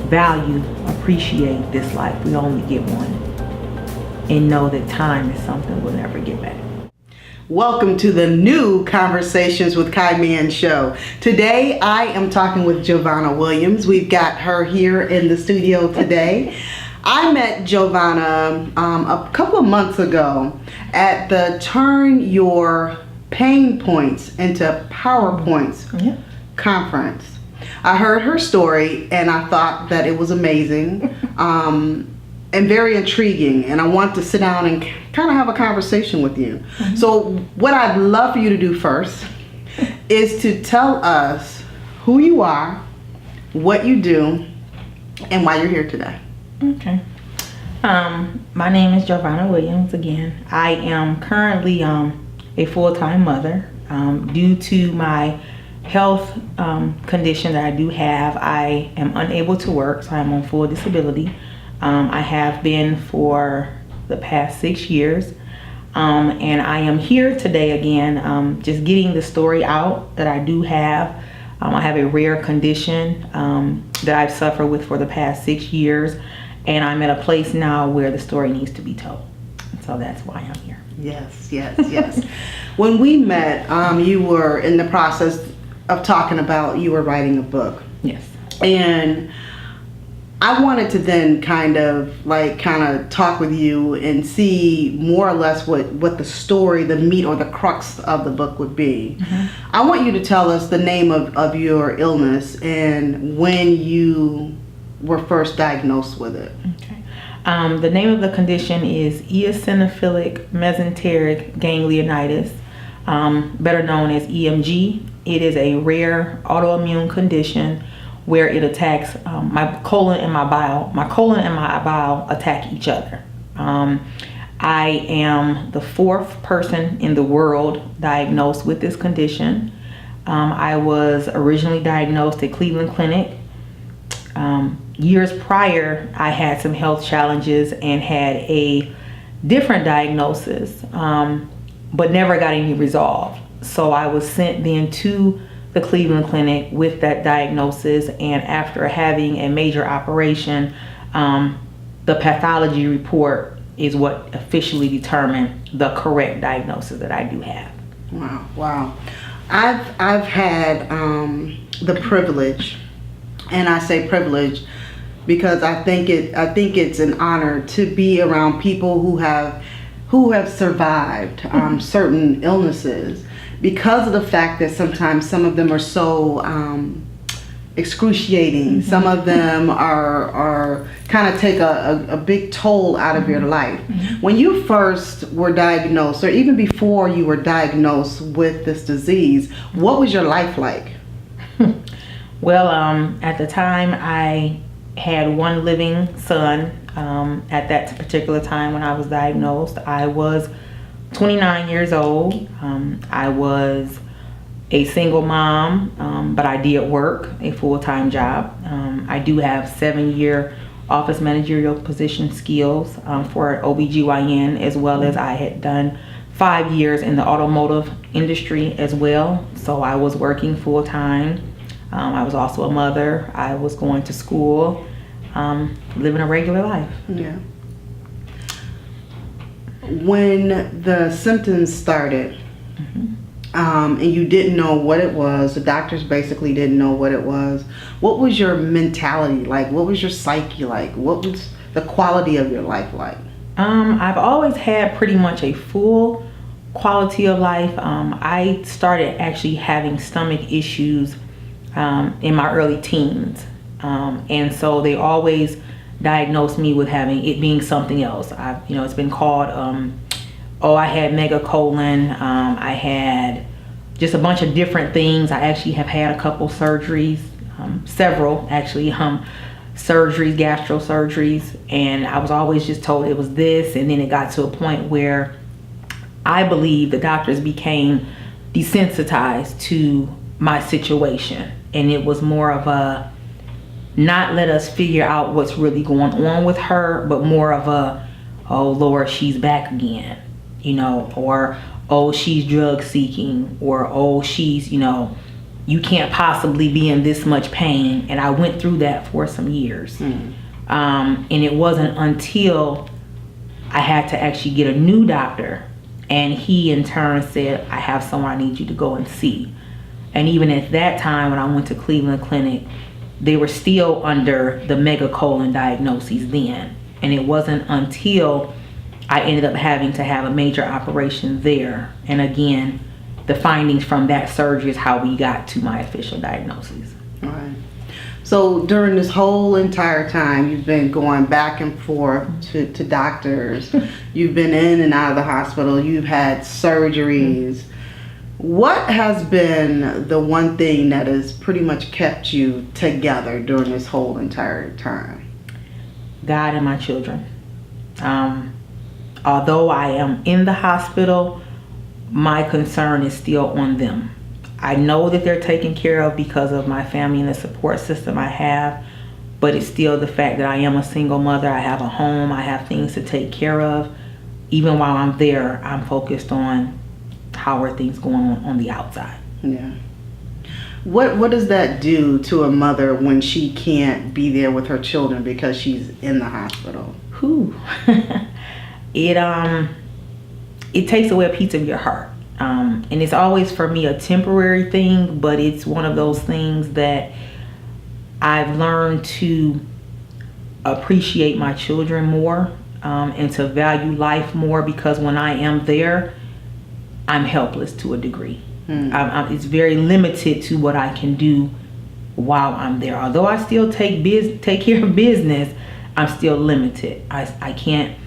value, appreciate this life. We only get one. And know that time is something we'll never get back. Welcome to the new Conversations with Mann show. Today I am talking with JoVonna Williams. We've got her here in the studio today. I met JoVonna a couple of months ago at the Turn Your Pain Points into PowerPoints conference. I heard her story and I thought that it was amazing. And very intriguing, and I want to sit down and kind of have a conversation with you. Mm-hmm. So what I'd love for you to do first is to tell us who you are, what you do, and why you're here today. Okay. My name is JoVonna Williams again. I am currently a full-time mother. Due to my health condition that I do have, I am unable to work, so I'm on full disability. I have been for the past 6 years, and I am here today again, just getting the story out that I do have. I have a rare condition that I've suffered with for the past 6 years, and I'm at a place now where the story needs to be told. So that's why I'm here. Yes. When we met, you were in the process of talking about you were writing a book. Yes. And I wanted to then kind of talk with you and see more or less what the story, the meat or the crux of the book would be. Mm-hmm. I want you to tell us the name of your illness and when you were first diagnosed with it. Okay. The name of the condition is eosinophilic mesenteric ganglionitis, better known as EMG. It is a rare autoimmune condition where it attacks my colon and my bile. My colon and my bile attack each other. I am the 4th person in the world diagnosed with this condition. I was originally diagnosed at Cleveland Clinic. Years prior, I had some health challenges and had a different diagnosis, but never got any resolved. So I was sent then to the Cleveland Clinic with that diagnosis, and after having a major operation, the pathology report is what officially determined the correct diagnosis that I do have. Wow. I've had the privilege, and I say privilege because I think it's an honor to be around people who have survived certain illnesses, because of the fact that sometimes some of them are so excruciating. Mm-hmm. Some of them are kind of take a big toll out of your life. Mm-hmm. When you first were diagnosed, or even before you were diagnosed with this disease, what was your life like? Well, at the time I had one living son. At that particular time when I was diagnosed, I was 29 years old. I was a single mom, but I did work a full-time job. I do have 7-year office managerial position skills for OBGYN, as well as I had done 5 years in the automotive industry as well. So I was working full-time. I was also a mother. I was going to school, living a regular life. Yeah. When the symptoms started, mm-hmm. And you didn't know what it was, the doctors basically didn't know what it was, what was your mentality like? What was your psyche like? What was the quality of your life like? I've always had pretty much a full quality of life. I started actually having stomach issues in my early teens. And so they always diagnosed me with having it being something else. It's been called, I had megacolon. I had just a bunch of different things. I actually have had a couple surgeries, several actually, surgeries, gastro surgeries, and I was always just told it was this, and then it got to a point where I believe the doctors became desensitized to my situation, and it was more of a not let us figure out what's really going on with her, but more of a, oh Lord, she's back again, or oh, she's drug seeking, or oh, she's you can't possibly be in this much pain. And I went through that for some years. And it wasn't until I had to actually get a new doctor, and he in turn said, I have someone I need you to go and see. And even at that time, when I went to Cleveland Clinic, they were still under the megacolon diagnoses then. And it wasn't until I ended up having to have a major operation there. And again, the findings from that surgery is how we got to my official diagnosis. All right. So during this whole entire time, you've been going back and forth to doctors. You've been in and out of the hospital. You've had surgeries. What has been the one thing that has pretty much kept you together during this whole entire time? God and my children. Although I am in the hospital, my concern is still on them. I know that they're taken care of because of my family and the support system I have, but it's still the fact that I am a single mother. I have a home, I have things to take care of. Even while I'm there, I'm focused on how are things going on the outside. Yeah. What does that do to a mother when she can't be there with her children because she's in the hospital? It takes away a piece of your heart. And it's always for me a temporary thing, but it's one of those things that I've learned to appreciate my children more, and to value life more, because when I am there, I'm helpless to a degree. It's very limited to what I can do while I'm there. Although I still take care of business, I'm still limited. I can't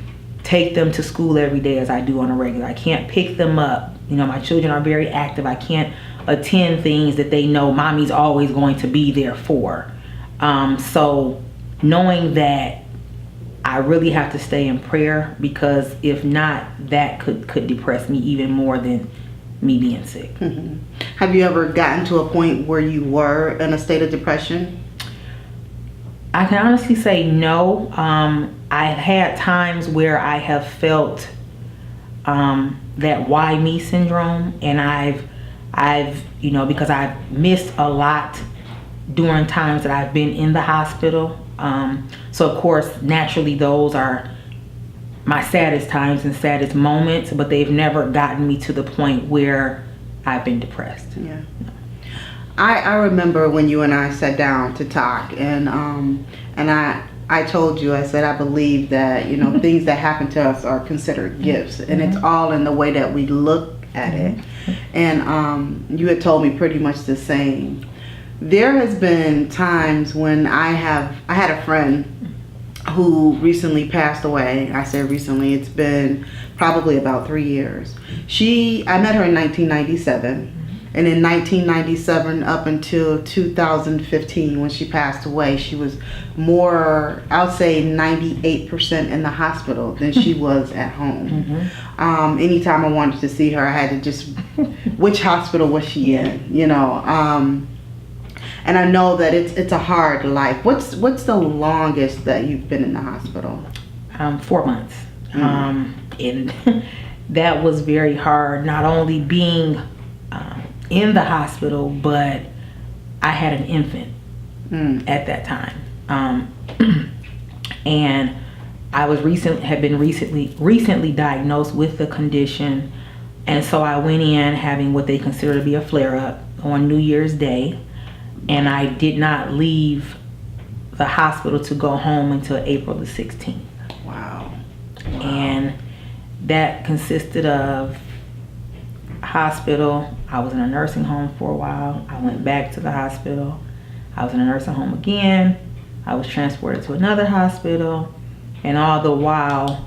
take them to school every day as I do on a regular. I can't pick them up. You know, my children are very active. I can't attend things that they know mommy's always going to be there for. So knowing that, I really have to stay in prayer, because if not, that could depress me even more than me being sick. Mm-hmm. Have you ever gotten to a point where you were in a state of depression? I can honestly say no. I've had times where I have felt that why me syndrome, and I've because I've missed a lot during times that I've been in the hospital. So of course, naturally, those are my saddest times and saddest moments, but they've never gotten me to the point where I've been depressed. Yeah. I remember when you and I sat down to talk, and I told you, I said, I believe that, things that happen to us are considered gifts, and it's all in the way that we look at it. And you had told me pretty much the same. There has been times when I had a friend who recently passed away. I said recently, it's been probably about 3 years. I met her in 1997. And in 1997 up until 2015, when she passed away, she was more, I would say 98% in the hospital than she was at home. Anytime I wanted to see her, I had to just, which hospital was she in, and I know that it's a hard life. What's the longest that you've been in the hospital? 4 months. And that was very hard, not only being in the hospital, but I had an infant at that time, and I was recently diagnosed with the condition, and so I went in having what they consider to be a flare-up on New Year's Day, and I did not leave the hospital to go home until April the 16th. Wow. And that consisted of hospital. I was in a nursing home for a while. I went back to the hospital. I was in a nursing home again. I was transported to another hospital. And all the while,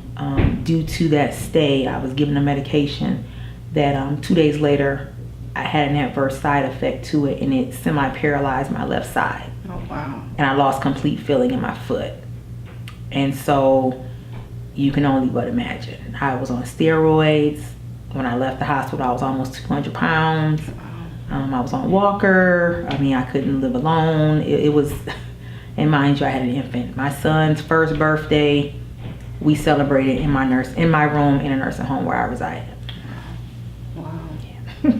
due to that stay, I was given a medication that 2 days later, I had an adverse side effect to it, and it semi-paralyzed my left side. Oh, wow. And I lost complete feeling in my foot. And so you can only but imagine. I was on steroids. When I left the hospital, I was almost 200 pounds. I was on a walker. I couldn't live alone. It was, and mind you, I had an infant. My son's first birthday, we celebrated in my room in a nursing home where I resided. Wow. Yeah.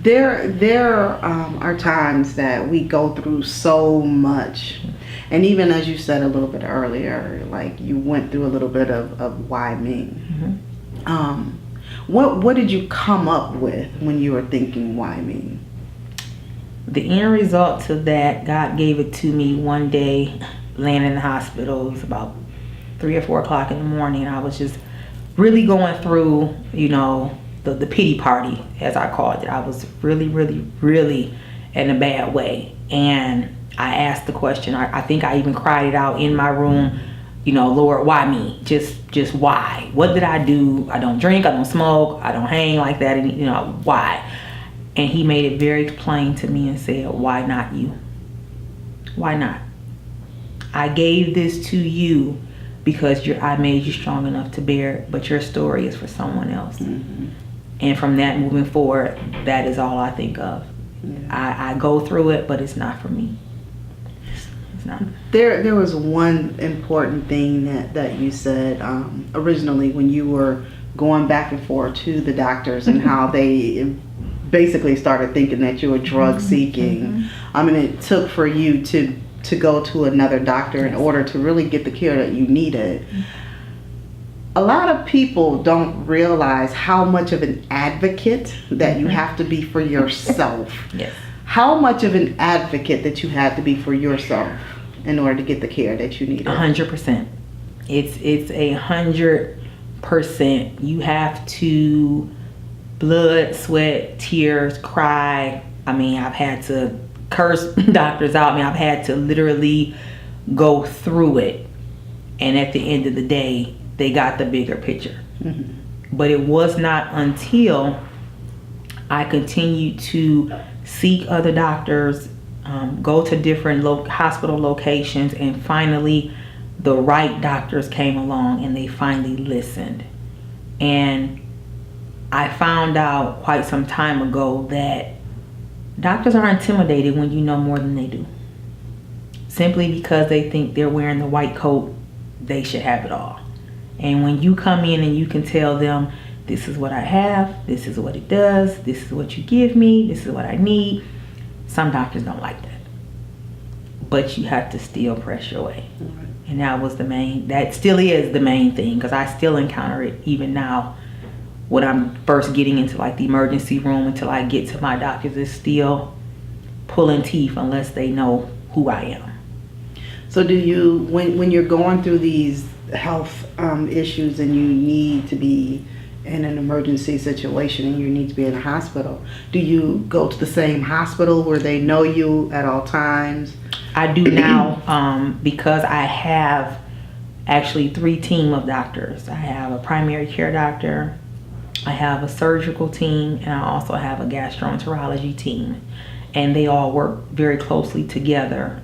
There are times that we go through so much, and even as you said a little bit earlier, like you went through a little bit of why me. What did you come up with when you were thinking why me? The end result to that, God gave it to me one day, laying in the hospital. It was about 3 or 4 o'clock in the morning. I was just really going through, the pity party, as I called it. I was really, really, really in a bad way. And I asked the question, I think I even cried it out in my room, Lord, why me? Just why? What did I do? I don't drink, I don't smoke, I don't hang like that, and why? And he made it very plain to me and said, why not you? Why not? I gave this to you because I made you strong enough to bear it, but your story is for someone else. And from that moving forward, that is all I think of. I go through it, but it's not for me. It's not. There was one important thing that you said originally when you were going back and forth to the doctors and how they basically started thinking that you were drug seeking. I mean, it took for you to go to another doctor in order to really get the care that you needed. A lot of people don't realize how much of an advocate that you have to be for yourself. Yes. How much of an advocate that you had to be for yourself in order to get the care that you needed. 100%. It's 100%. You have to blood, sweat, tears, cry. I mean, I've had to curse doctors out. I mean, I've had to literally go through it. And at the end of the day, they got the bigger picture. But it was not until I continued to seek other doctors, go to different hospital locations, and finally the right doctors came along and they finally listened. And I found out quite some time ago that doctors are intimidated when you know more than they do. Simply because they think they're wearing the white coat, they should have it all. And when you come in and you can tell them, this is what I have, this is what it does, this is what you give me, this is what I need, some doctors don't like that. But you have to still press your way. And that still is the main thing, because I still encounter it even now when I'm first getting into like the emergency room until I get to my doctors. Is still pulling teeth unless they know who I am. So do you, when you're going through these health issues and you need to be in an emergency situation and you need to be in a hospital, do you go to the same hospital where they know you at all times? I do now because I have actually 3 teams of doctors. I have a primary care doctor, I have a surgical team, and I also have a gastroenterology team. And they all work very closely together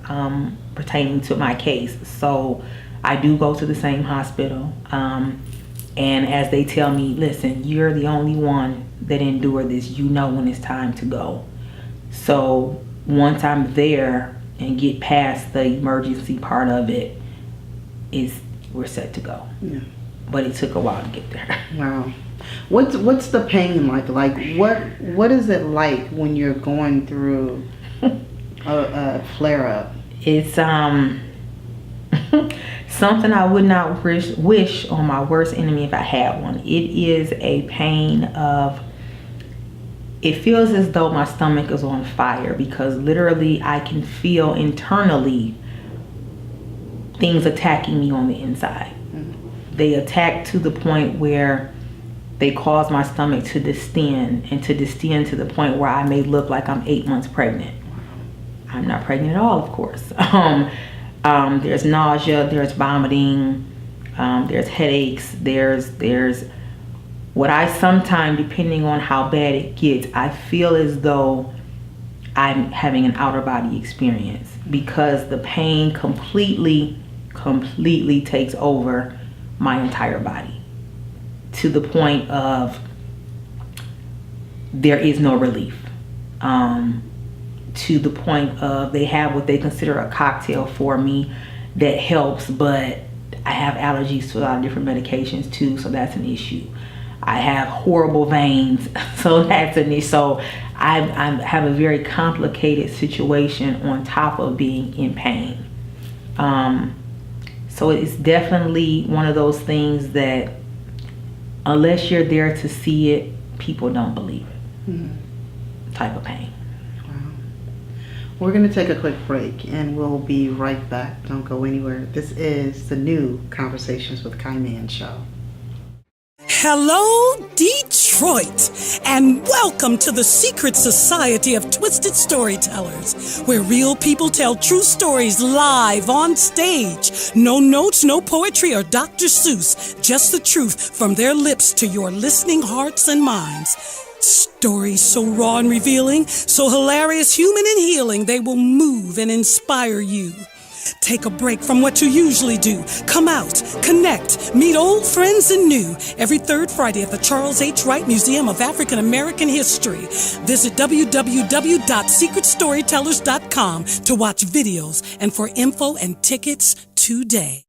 pertaining to my case. So I do go to the same hospital. And as they tell me, listen, you're the only one that endured this. You know when it's time to go. So once I'm there and get past the emergency part of it, we're set to go. Yeah. But it took a while to get there. Wow. What's the pain like? Like what is it like when you're going through a flare up? It's something I would not wish on my worst enemy if I had one. It is a pain of, it feels as though my stomach is on fire, because literally I can feel internally things attacking me on the inside. They attack to the point where they cause my stomach to distend, and to distend to the point where I may look like I'm 8 months pregnant. I'm not pregnant at all, of course. There's nausea, there's vomiting, there's headaches, there's what I sometimes, depending on how bad it gets, I feel as though I'm having an outer body experience, because the pain completely takes over my entire body, to the point of there is no relief. To the point of they have what they consider a cocktail for me that helps, but I have allergies to a lot of different medications too, so that's an issue. I have horrible veins, so that's an issue. So I have a very complicated situation on top of being in pain. So it's definitely one of those things that unless you're there to see it, people don't believe it. Type of pain. Wow. We're going to take a quick break and we'll be right back. Don't go anywhere. This is the new Conversations with Mann show. Hello, Detroit, and welcome to the secret society of twisted storytellers, where real people tell true stories live on stage. No notes, no poetry or Dr. Seuss, just the truth from their lips to your listening hearts and minds. Stories so raw and revealing, so hilarious, human and healing, they will move and inspire you. Take a break from what you usually do. Come out, connect, meet old friends and new. Every third Friday at the Charles H. Wright Museum of African American History. Visit www.secretstorytellers.com to watch videos and for info and tickets today.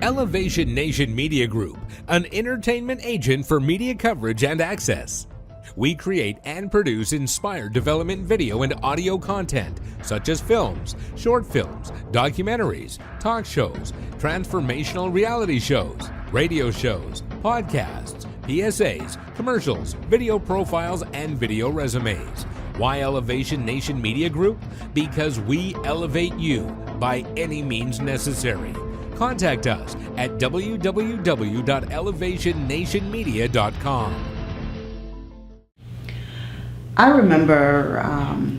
Elevation Nation Media Group, an entertainment agent for media coverage and access. We create and produce inspired development video and audio content, such as films, short films, documentaries, talk shows, transformational reality shows, radio shows, podcasts, PSAs, commercials, video profiles, and video resumes. Why Elevation Nation Media Group? Because we elevate you by any means necessary. Contact us at www.elevationnationmedia.com. I remember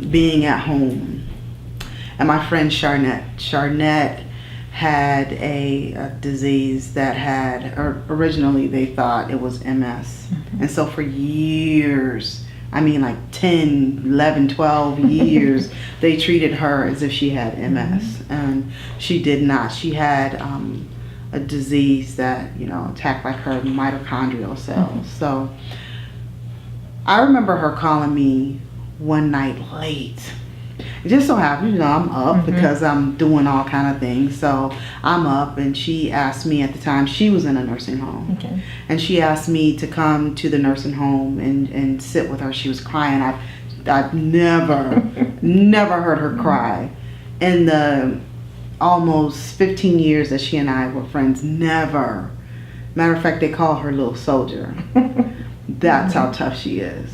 being at home and my friend Charnets had a disease that had, originally they thought it was MS. And so for years, I mean like 10, 11, 12 years, they treated her as if she had MS. And she did not. She had a disease that, attacked like her mitochondrial cells. So I remember her calling me one night late. It just so happened, I'm up because I'm doing all kind of things. So I'm up and she asked me, at the time she was in a nursing home. Okay. And she asked me to come to the nursing home and sit with her. She was crying. I've never heard her cry. In the almost 15 years that she and I were friends, never. Matter of fact, they call her Little Soldier. That's how tough she is.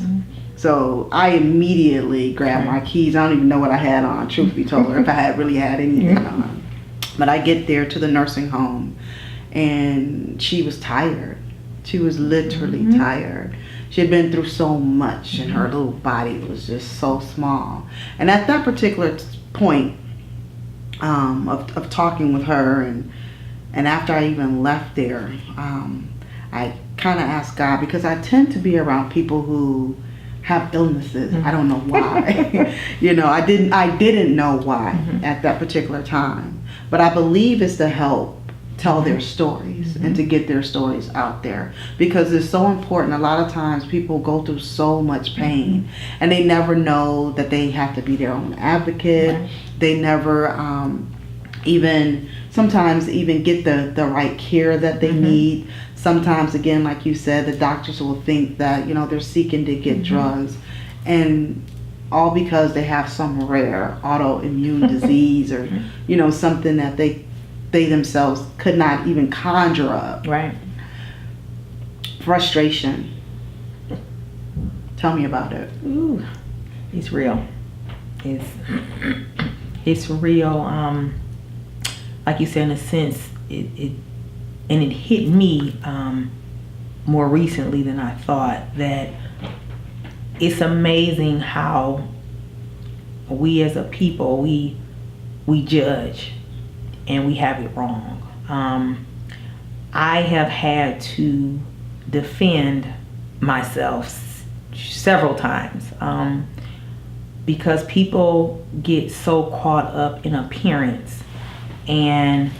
So I immediately grabbed my keys. I don't even know what I had on, truth be told, or if I had really had anything on. But I get there to the nursing home and she was tired. She was literally tired. She had been through so much and her little body was just so small. And at that particular point of talking with her and after I even left there, I kind of asked God, because I tend to be around people who have illnesses. I don't know why. I didn't know why at that particular time. But I believe it's to help tell their stories and to get their stories out there, because it's so important. A lot of times people go through so much pain and they never know that they have to be their own advocate. They never sometimes even get the right care that they need. Sometimes, again, like you said, the doctors will think that, they're seeking to get drugs, and all because they have some rare autoimmune disease or, something that they themselves could not even conjure up. Right. Frustration. Tell me about it. Ooh, it's real. It's real. Like you said, in a sense, it hit me more recently than I thought, that it's amazing how we as a people, we judge and we have it wrong. I have had to defend myself several times because people get so caught up in appearance and,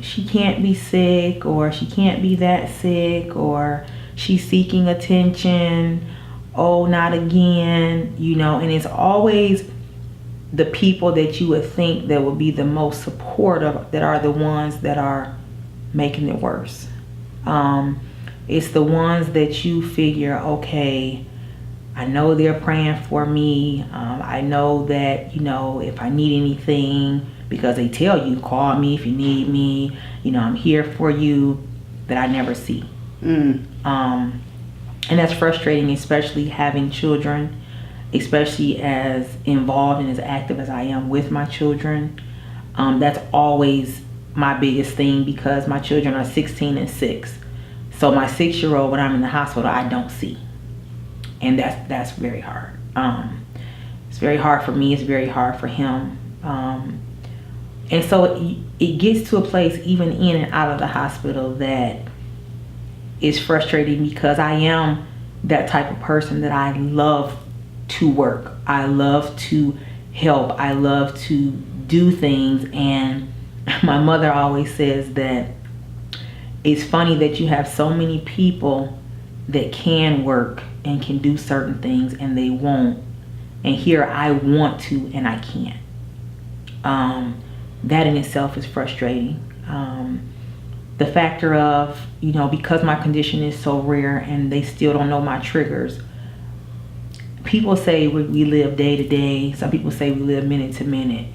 she can't be sick, or she can't be that sick, or she's seeking attention. Oh, not again, and it's always the people that you would think that would be the most supportive that are the ones that are making it worse. It's the ones that you figure, okay, I know they're praying for me. I know that, if I need anything, because they tell you, call me if you need me, I'm here for you, that I never see. And that's frustrating, especially having children, especially as involved and as active as I am with my children. That's always my biggest thing, because my children are 16 and 6. So my 6-year-old, when I'm in the hospital, I don't see. And that's very hard. It's very hard for me. It's very hard for him. And so it gets to a place, even in and out of the hospital, that is frustrating, because I am that type of person that I love to work. I love to help. I love to do things. And my mother always says that it's funny that you have so many people that can work and can do certain things and they won't. And here I want to and I can't. That in itself is frustrating. The factor of, because my condition is so rare and they still don't know my triggers. People say we live day to day. Some people say we live minute to minute.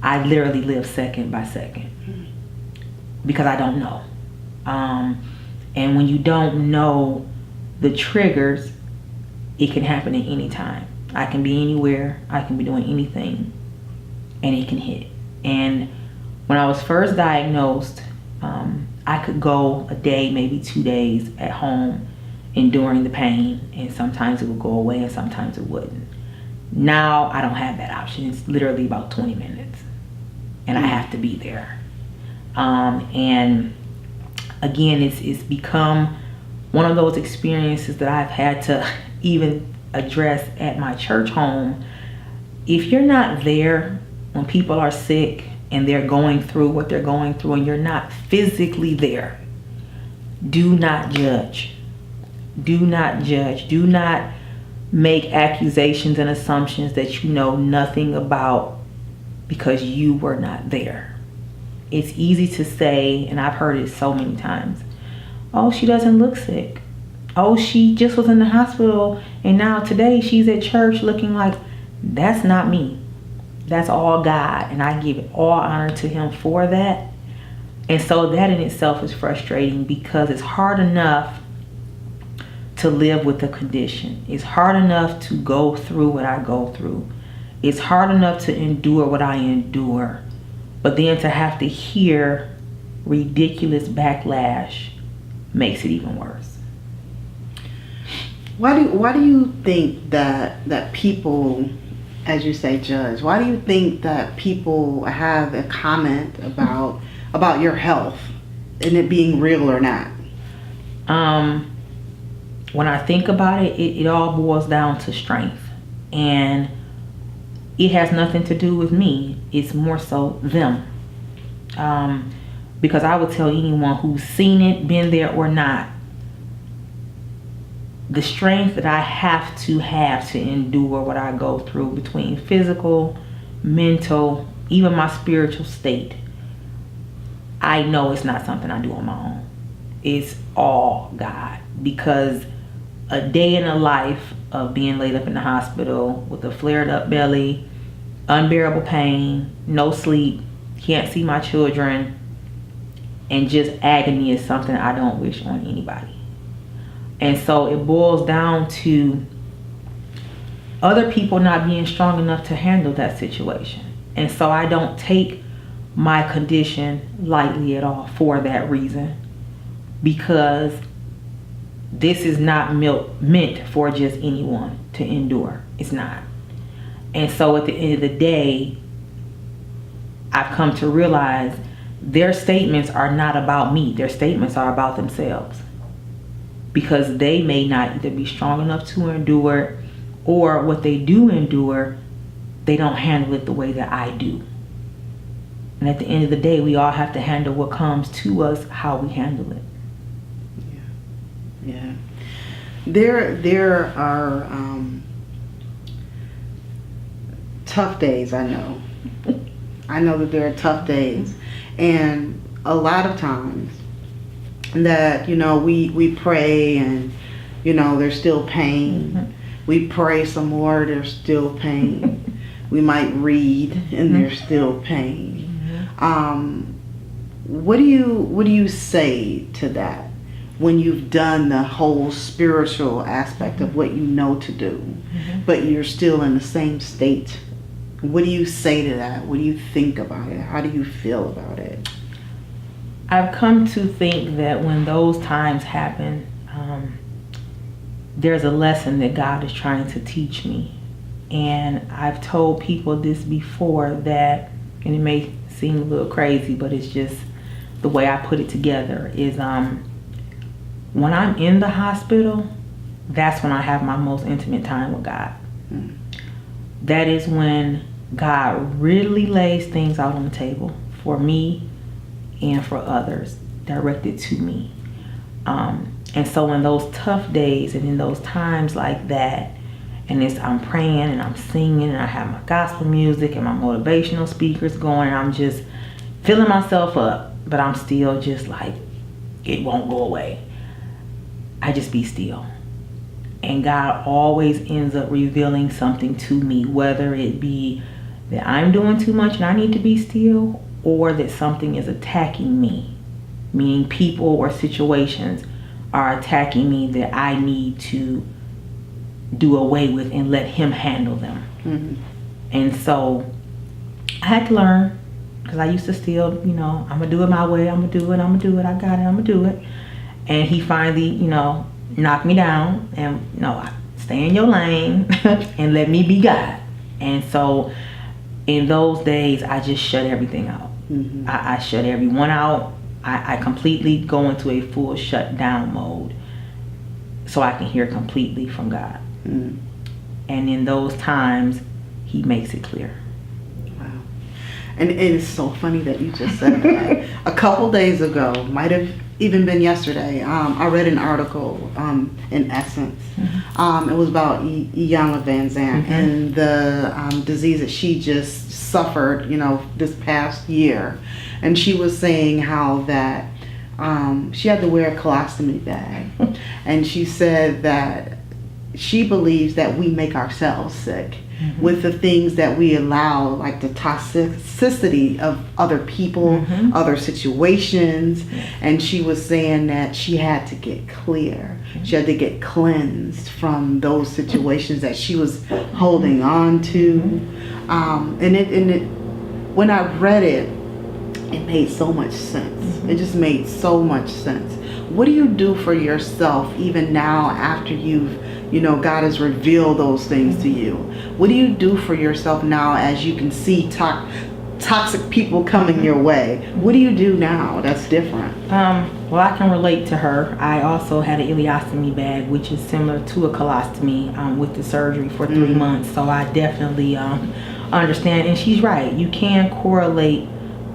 I literally live second by second, because I don't know. And when you don't know the triggers, it can happen at any time. I can be anywhere. I can be doing anything, and it can hit. And when I was first diagnosed, I could go a day, maybe 2 days at home enduring the pain, and sometimes it would go away and sometimes it wouldn't. Now I don't have that option. It's literally about 20 minutes and I have to be there. And again, it's become one of those experiences that I've had to even address at my church home. If you're not there when people are sick and they're going through what they're going through, and you're not physically there, do not judge. Do not judge. Do not make accusations and assumptions that you know nothing about because you were not there. It's easy to say, and I've heard it so many times, oh, she doesn't look sick. Oh, she just was in the hospital and now today she's at church looking like. That's not me. That's all God, and I give all honor to him for that. And so that in itself is frustrating, because it's hard enough to live with the condition. It's hard enough to go through what I go through. It's hard enough to endure what I endure. But then to have to hear ridiculous backlash makes it even worse. Why do you think that people, as you say, judge? Why do you think that people have a comment about your health and it being real or not? When I think about it, it all boils down to strength. And it has nothing to do with me. It's more so them. Because I would tell anyone who's seen it, been there or not, the strength that I have to endure what I go through, between physical, mental, even my spiritual state, I know it's not something I do on my own. It's all God. Because a day in the life of being laid up in the hospital with a flared up belly, unbearable pain, no sleep, can't see my children, and just agony is something I don't wish on anybody. And so it boils down to other people not being strong enough to handle that situation. And so I don't take my condition lightly at all for that reason, because this is not meant for just anyone to endure. It's not. And so at the end of the day, I've come to realize their statements are not about me. Their statements are about themselves, because they may not either be strong enough to endure, or what they do endure, they don't handle it the way that I do. And at the end of the day, we all have to handle what comes to us, how we handle it. Yeah. There are tough days, I know. I know that there are tough days. And a lot of times that, we pray and, there's still pain. We pray some more, there's still pain. We might read and there's still pain. What do you say to that when you've done the whole spiritual aspect of what you know to do, but you're still in the same state? What do you say to that? What do you think about it? How do you feel about it? I've come to think that when those times happen, there's a lesson that God is trying to teach me. And I've told people this before, that, and it may seem a little crazy, but it's just the way I put it together, is when I'm in the hospital, that's when I have my most intimate time with God. That is when God really lays things out on the table for me and for others, directed to me. And so in those tough days and in those times like that, and I'm praying and I'm singing and I have my gospel music and my motivational speakers going, and I'm just filling myself up, but I'm still just like, it won't go away. I just be still. And God always ends up revealing something to me, whether it be that I'm doing too much and I need to be still, or that something is attacking me, meaning people or situations are attacking me that I need to do away with and let Him handle them. And so I had to learn, because I used to still, I'm gonna do it my way, I got it, I'm gonna do it. And He finally, knocked me down and, stay in your lane and let me be God. And so in those days, I just shut everything out. I shut everyone out. I completely go into a full shutdown mode so I can hear completely from God. And in those times, He makes it clear. Wow. And it is so funny that you just said that. A couple days ago, might have even been yesterday, I read an article in Essence. It was about Iyanla Vanzant and the disease that she just suffered, this past year. And she was saying how that she had to wear a colostomy bag. And she said that she believes that we make ourselves sick with the things that we allow, like the toxicity of other people, other situations. And she was saying that she had to get clear. She had to get cleansed from those situations that she was holding on to. When I read it, it made so much sense. It just made so much sense. What do you do for yourself even now after God has revealed those things to you? What do you do for yourself now as you can see toxic people coming your way? What do you do now that's different? Well, I can relate to her. I also had an ileostomy bag, which is similar to a colostomy with the surgery for 3 months. So I definitely understand. And she's right. You can correlate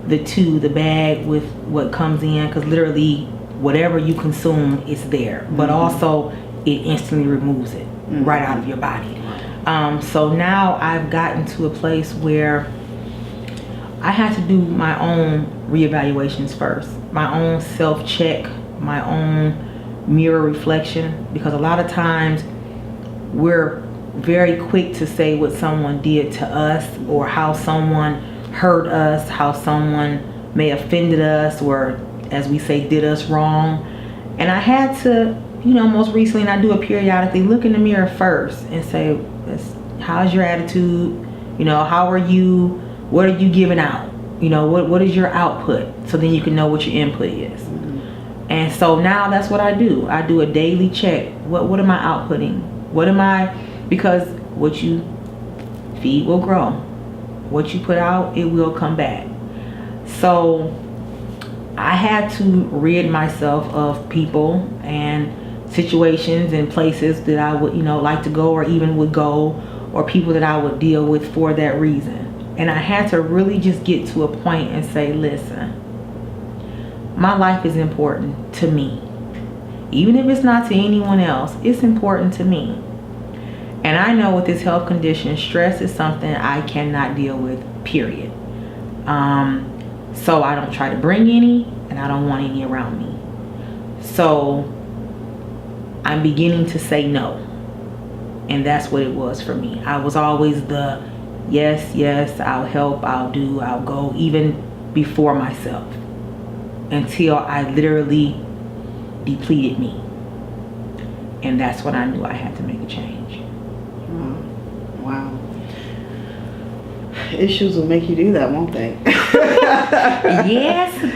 the two, the bag with what comes in, because literally whatever you consume is there. But also it instantly removes it right out of your body. So now I've gotten to a place where I had to do my own reevaluations first, my own self-check, my own mirror reflection, because a lot of times we're very quick to say what someone did to us, or how someone hurt us, how someone may have offended us, or as we say, did us wrong. And I had to, most recently, and I do it periodically, look in the mirror first and say, how's your attitude? How are you? What are you giving out? What is your output? So then you can know what your input is. And so now that's what I do. I do a daily check. What am I outputting? Because what you feed will grow. What you put out, it will come back. So I had to rid myself of people and situations and places that I would, like to go, or even would go, or people that I would deal with for that reason. And I had to really just get to a point and say, listen, my life is important to me. Even if it's not to anyone else, it's important to me. And I know with this health condition, stress is something I cannot deal with, period. So I don't try to bring any, and I don't want any around me. So I'm beginning to say no. And that's what it was for me. I was always the yes, I'll help, I'll do, I'll go, even before myself, until I literally depleted me. And that's when I knew I had to make a change. Wow. Issues will make you do that, won't they?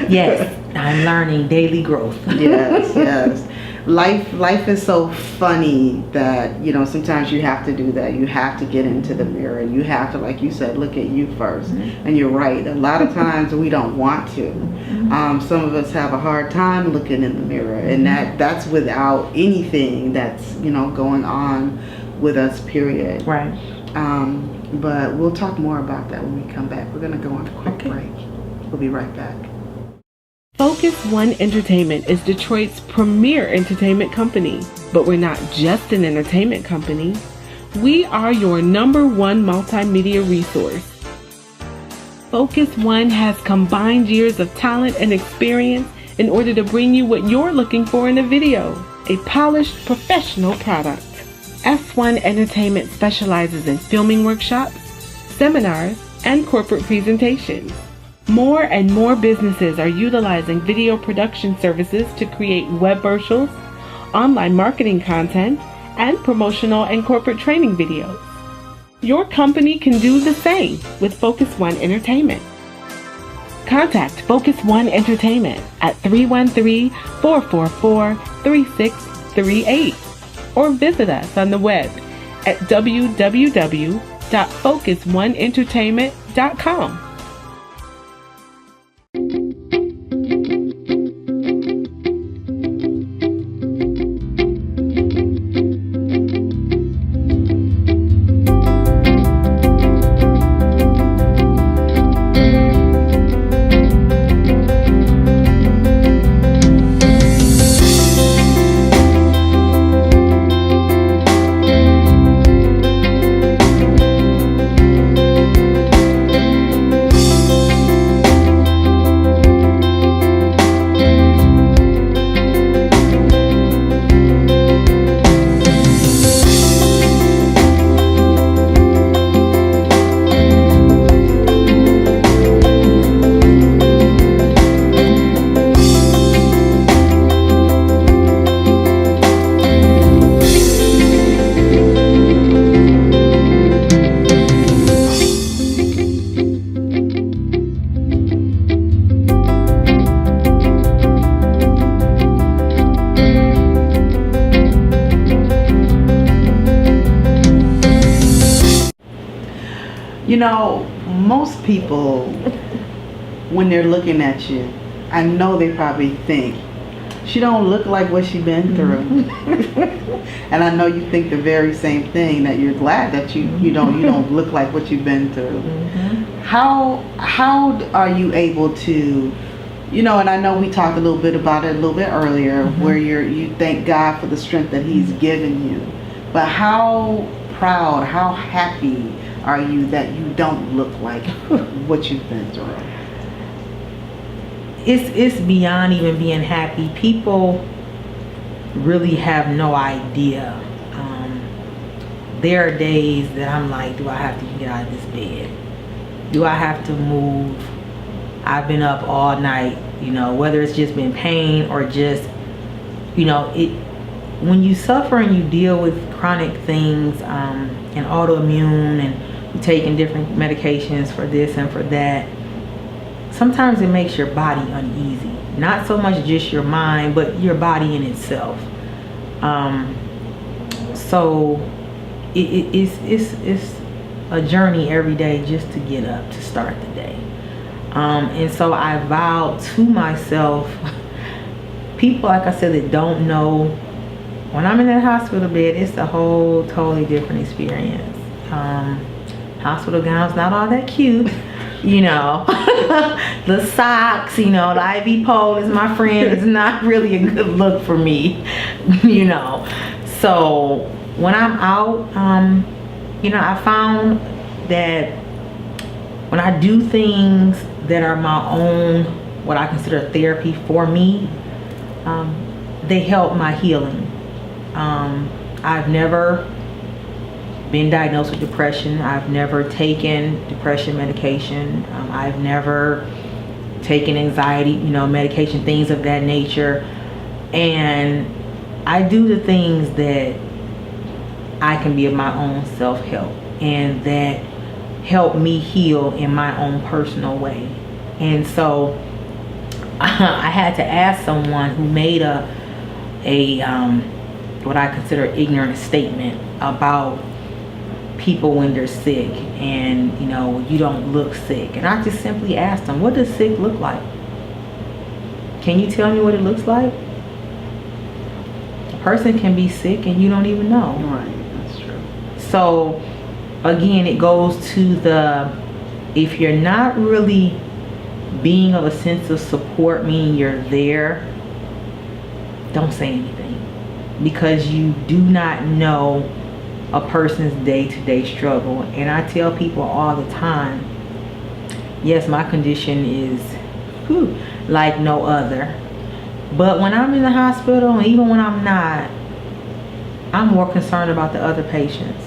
Yes. I'm learning, daily growth. Yes. Life is so funny that, you know, sometimes you have to do that. You have to get into the mirror. You have to, like you said, look at you first. And you're right. A lot of times we don't want to. Some of us have a hard time looking in the mirror, and that's without anything that's, you know, going on with us, period. Right. But we'll talk more about that when we come back. We're going to go on a quick break. We'll be right back. Focus One Entertainment is Detroit's premier entertainment company. But we're not just an entertainment company. We are your #1 multimedia resource. Focus One has combined years of talent and experience in order to bring you what you're looking for in a video, a polished professional product. F1 Entertainment specializes in filming workshops, seminars, and corporate presentations. More and more businesses are utilizing video production services to create web virtuals, online marketing content, and promotional and corporate training videos. Your company can do the same with Focus One Entertainment. Contact Focus One Entertainment at 313-444-3638 or visit us on the web at www.focusoneentertainment.com. You know, most people, when they're looking at you, I know they probably think, she don't look like what she been through. And I know you think the very same thing, that you're glad that you don't look like what you've been through. How are you able to, you know, and I know we talked a little bit about it a little bit earlier, where you thank God for the strength that He's given you. But how proud, how happy are you that you don't look like what you've been through? It's beyond even being happy. People really have no idea. There are days that I'm like, do I have to get out of this bed? Do I have to move? I've been up all night, you know, whether it's just been pain or just, you know, when you suffer and you deal with chronic things and autoimmune, and you're taking different medications for this and for that, sometimes it makes your body uneasy. Not so much just your mind, but your body in itself. So it's a journey every day just to get up, to start the day. And so I vowed to myself, people, like I said, that don't know, when I'm in that hospital bed, it's a whole totally different experience. Hospital gown's not all that cute, you know. The socks, you know, the IV pole is my friend, is not really a good look for me, you know. So when I'm out, you know, I found that when I do things that are my own, what I consider therapy for me, they help my healing. I've never been diagnosed with depression. I've never taken depression medication. I've never taken anxiety, medication, things of that nature. And I do the things that I can be of my own self-help and that help me heal in my own personal way. And so I had to ask someone who made a what I consider ignorant statement about people when they're sick, and you don't look sick. And I just simply asked them, what does sick look like? Can you tell me what it looks like? A person can be sick and you don't even know. Right, that's true. So again, it goes to if you're not really being of a sense of support, meaning you're there, don't say anything, because you do not know a person's day-to-day struggle. And I tell people all the time, yes, my condition is like no other, but when I'm in the hospital, and even when I'm not, I'm more concerned about the other patients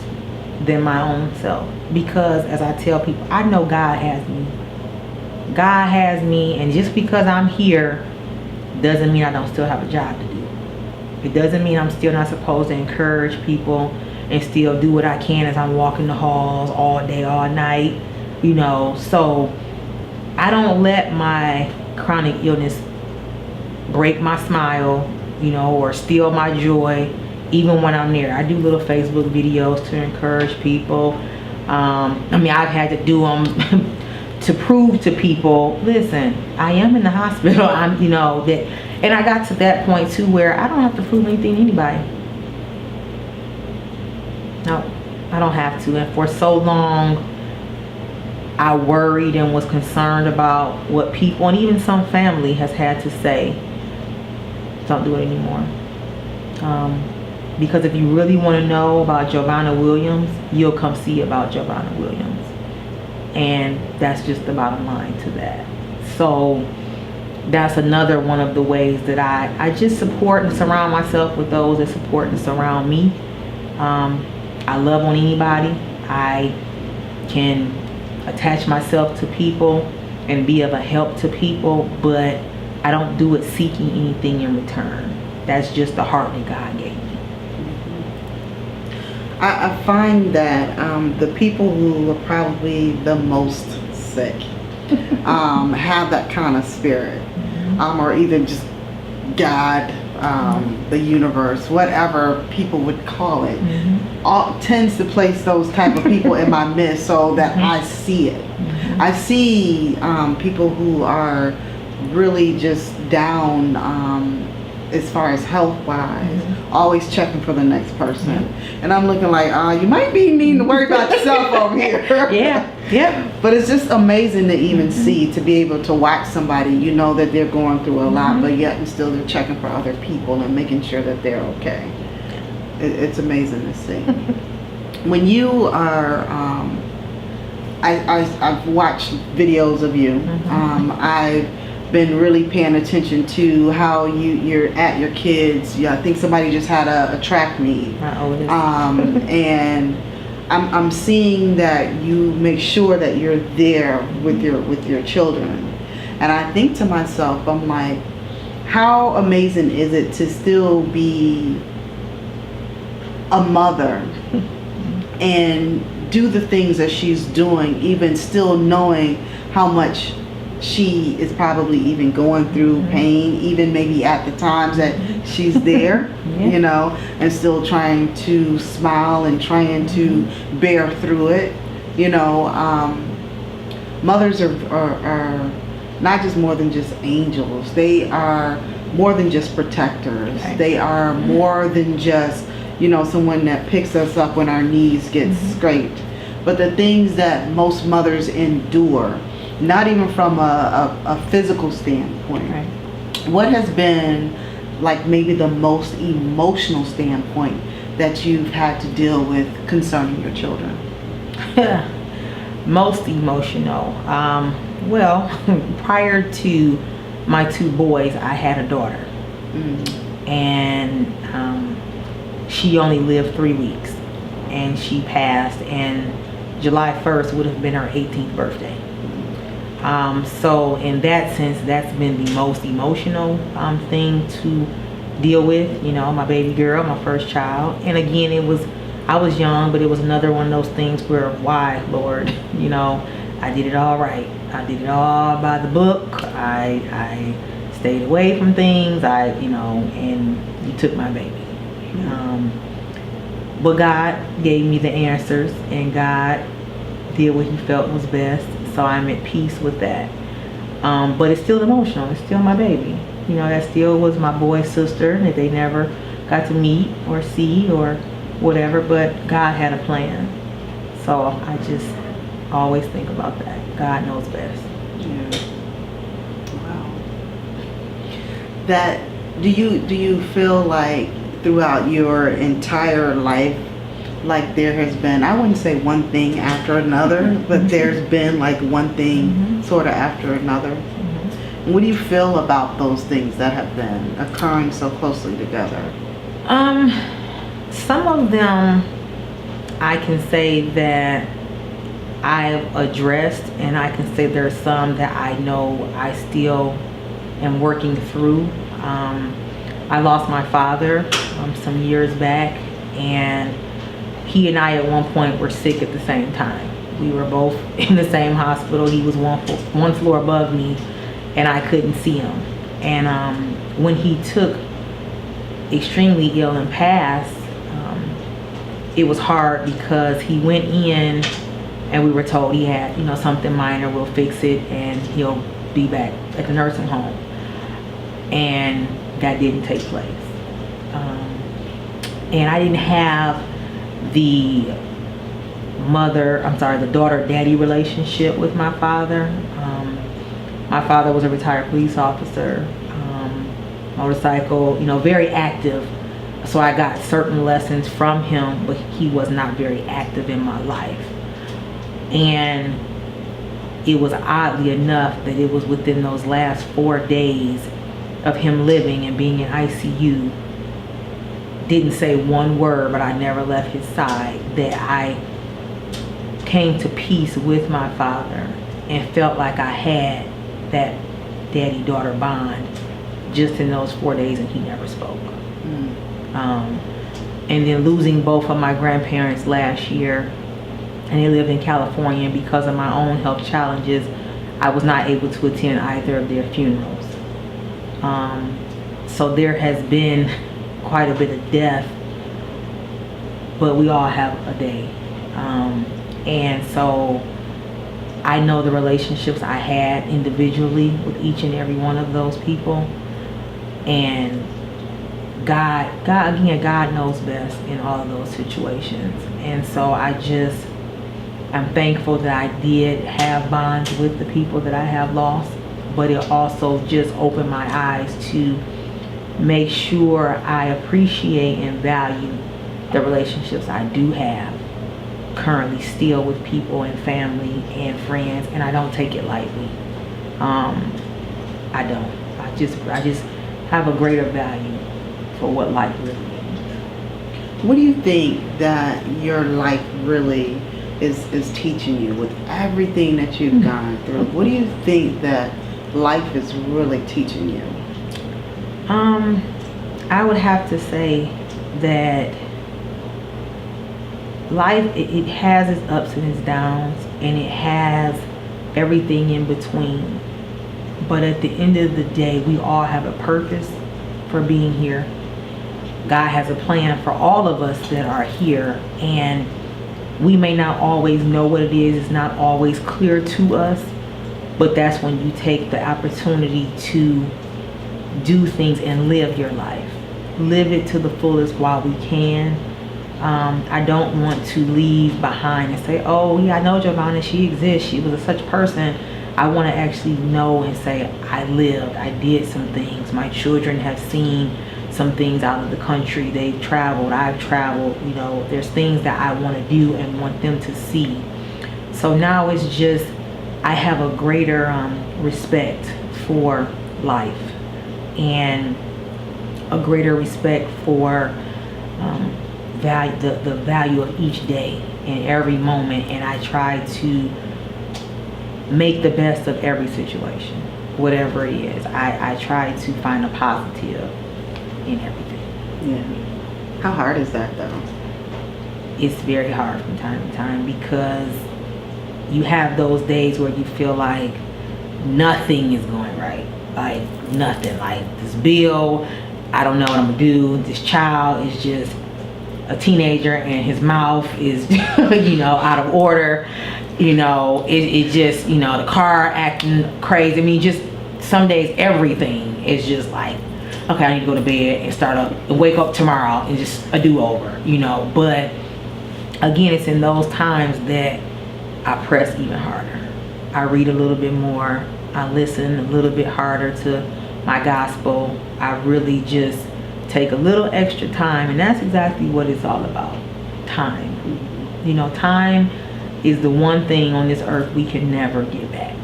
than my own self, because as I tell people, I know God has me. God has me, and just because I'm here doesn't mean I don't still have a job to do. It doesn't mean I'm still not supposed to encourage people and still do what I can as I'm walking the halls all day, all night, So I don't let my chronic illness break my smile, or steal my joy, even when I'm there. I do little Facebook videos to encourage people. I've had to do them to prove to people, listen, I am in the hospital. And I got to that point too where I don't have to prove anything to anybody. No, I don't have to. And for so long, I worried and was concerned about what people and even some family has had to say. Don't do it anymore. Because if you really want to know about JoVonna Williams, you'll come see about JoVonna Williams. And that's just the bottom line to that. So that's another one of the ways that I just support and surround myself with those that support and surround me. I love on anybody. I can attach myself to people and be of a help to people, but I don't do it seeking anything in return. That's just the heart that God gave me. I find that the people who are probably the most sick have that kind of spirit, or either just God, the universe, whatever people would call it, tends to place those type of people in my midst so that I see it. I see people who are really just down as far as health-wise, always checking for the next person. And I'm looking like, you might be needing to worry about yourself over here. Yeah. But it's just amazing to even see, to be able to watch somebody, that they're going through a lot, but yet and still they're checking for other people and making sure that they're okay. It's amazing to see. When you are, I've watched videos of you. I've been really paying attention to how you're at your kids. I think somebody just had a track meet. And I'm seeing that you make sure that you're there with your children. And I think to myself, I'm like, how amazing is it to still be a mother and do the things that she's doing, even still knowing how much she is probably even going through pain, even maybe at the times that she's there, and still trying to smile and trying to bear through it. Mothers are not just more than just angels. They are more than just protectors. Right. They are more than just, someone that picks us up when our knees get scraped. But the things that most mothers endure, not even from a physical standpoint. Right. What has been like maybe the most emotional standpoint that you've had to deal with concerning your children? Most emotional. Well, prior to my two boys, I had a daughter. And she only lived 3 weeks. and she passed, and July 1st would have been her 18th birthday. So in that sense, that's been the most emotional thing to deal with. You know, my baby girl, my first child. And again, I was young, but it was another one of those things where, why, Lord? You know, I did it all right. I did it all by the book. I stayed away from things. And you took my baby. But God gave me the answers, and God did what He felt was best. So I'm at peace with that. But it's still emotional. It's still my baby. You know, that still was my boy's sister that they never got to meet or see or whatever. But God had a plan. So I just always think about that. God knows best. Yeah. Wow. That do you feel like throughout your entire life, like there has been, I wouldn't say one thing after another, but there's been like one thing sort of after another? What do you feel about those things that have been occurring so closely together? Some of them I can say that I've addressed, and I can say there's some that I know I still am working through. I lost my father some years back, and he and I at one point were sick at the same time. We were both in the same hospital. He was one floor above me, and I couldn't see him. And when he took extremely ill and passed, it was hard because he went in and we were told he had, something minor, we'll fix it and he'll be back at the nursing home. And that didn't take place. And I didn't have the daughter-daddy relationship with my father. My father was a retired police officer, motorcycle, very active. So I got certain lessons from him, but he was not very active in my life. And it was oddly enough that it was within those last 4 days of him living and being in ICU, didn't say one word, but I never left his side, that I came to peace with my father and felt like I had that daddy-daughter bond just in those 4 days, and he never spoke. And then losing both of my grandparents last year, and they lived in California, and because of my own health challenges, I was not able to attend either of their funerals. So there has been quite a bit of death, but we all have a day. And so I know the relationships I had individually with each and every one of those people, and God knows best in all of those situations. And so I'm thankful that I did have bonds with the people that I have lost, but it also just opened my eyes to make sure I appreciate and value the relationships I do have currently still with people and family and friends, and I don't take it lightly. I don't. I just have a greater value for what life really is. What do you think that your life really is teaching you with everything that you've gone through? What do you think that life is really teaching you? I would have to say that life, it has its ups and its downs, and it has everything in between. But at the end of the day, we all have a purpose for being here. God has a plan for all of us that are here, and we may not always know what it is. It's not always clear to us, but that's when you take the opportunity to do things and live your life. Live it to the fullest while we can. I don't want to leave behind and say, oh yeah, I know JoVonna, she exists, she was such person. I want to actually know and say, I lived, I did some things. My children have seen some things out of the country. They've traveled, I've traveled. There's things that I want to do and want them to see. So now it's just, I have a greater respect for life, and a greater respect for the value of each day and every moment, and I try to make the best of every situation, whatever it is. I try to find a positive in everything. Yeah. How hard is that though? It's very hard from time to time because you have those days where you feel like nothing is going right. Like nothing. Like this bill, I don't know what I'm gonna do. This child is just a teenager and his mouth is out of order. It just, the car acting crazy. I mean, just some days everything is just like, okay, I need to go to bed and start up and wake up tomorrow and just a do-over, But again, it's in those times that I press even harder. I read a little bit more. I listen a little bit harder to my gospel. I really just take a little extra time, and that's exactly what it's all about. Time. Time is the one thing on this earth we can never get back,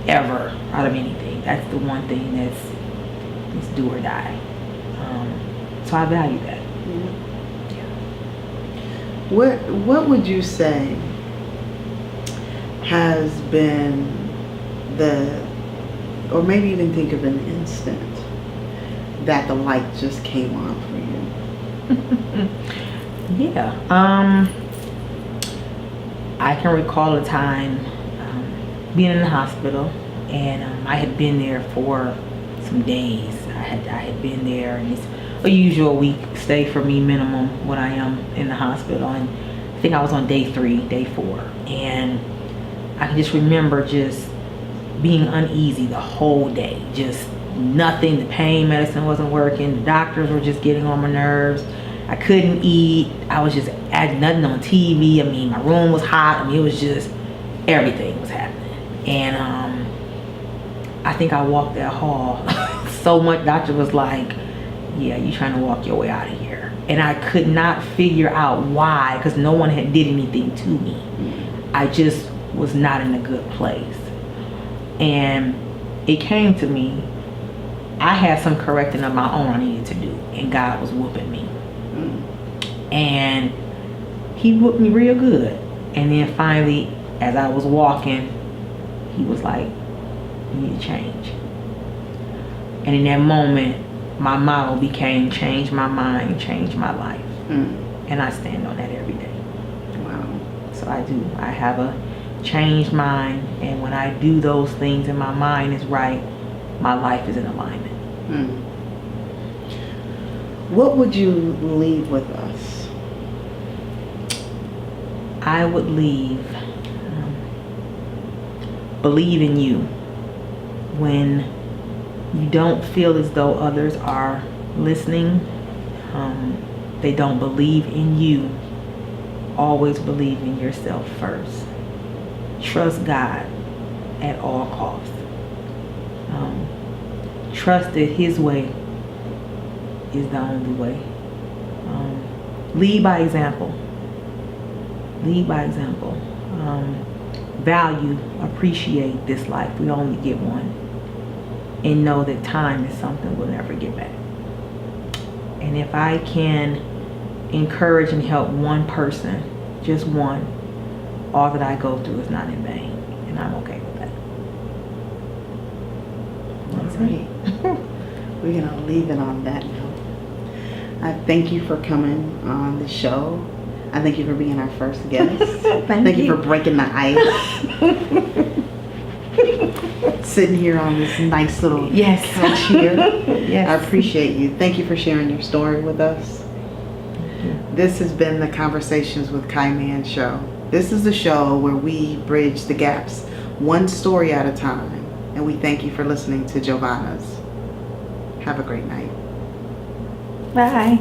ever, out of anything. That's the one thing that's do or die. So I value that. What would you say has been or maybe even think of an instant that the light just came on for you? Yeah. I can recall a time being in the hospital, and I had been there for some days. I had been there, and it's a usual week stay for me minimum when I am in the hospital, and I think I was on day 4, and I can just remember just being uneasy the whole day. Just nothing. The pain medicine wasn't working. The doctors were just getting on my nerves. I couldn't eat. I was just adding nothing on TV. I mean, my room was hot. I mean, it was just, everything was happening. And I think I walked that hall so much. Doctor was like, yeah, you trying to walk your way out of here. And I could not figure out why, because no one had did anything to me. I just was not in a good place. And it came to me, I had some correcting of my own I needed to do, and God was whooping me. And he whooped me real good. And then finally, as I was walking, he was like, you need to change. And in that moment, my motto became, change my mind, change my life. And I stand on that every day. Wow. So I do. I have a changed mind, and when I do those things and my mind is right, my life is in alignment. What would you leave with us? I would leave, believe in you. When you don't feel as though others are listening, they don't believe in you, always believe in yourself first. Trust God at all costs. Trust that His way is the only way. Lead by example. Lead by example. Value, appreciate this life. We only get one. And know that time is something we'll never get back. And if I can encourage and help one person, just one, all that I go through is not in vain. And I'm okay with that. That's Great. We're going to leave it on that note. I thank you for coming on the show. I thank you for being our first guest. Thank you for breaking the ice. Sitting here on this nice little couch here. Yes. I appreciate you. Thank you for sharing your story with us. This has been the Conversations with Mann show. This is the show where we bridge the gaps one story at a time. And we thank you for listening to JoVonna's. Have a great night. Bye.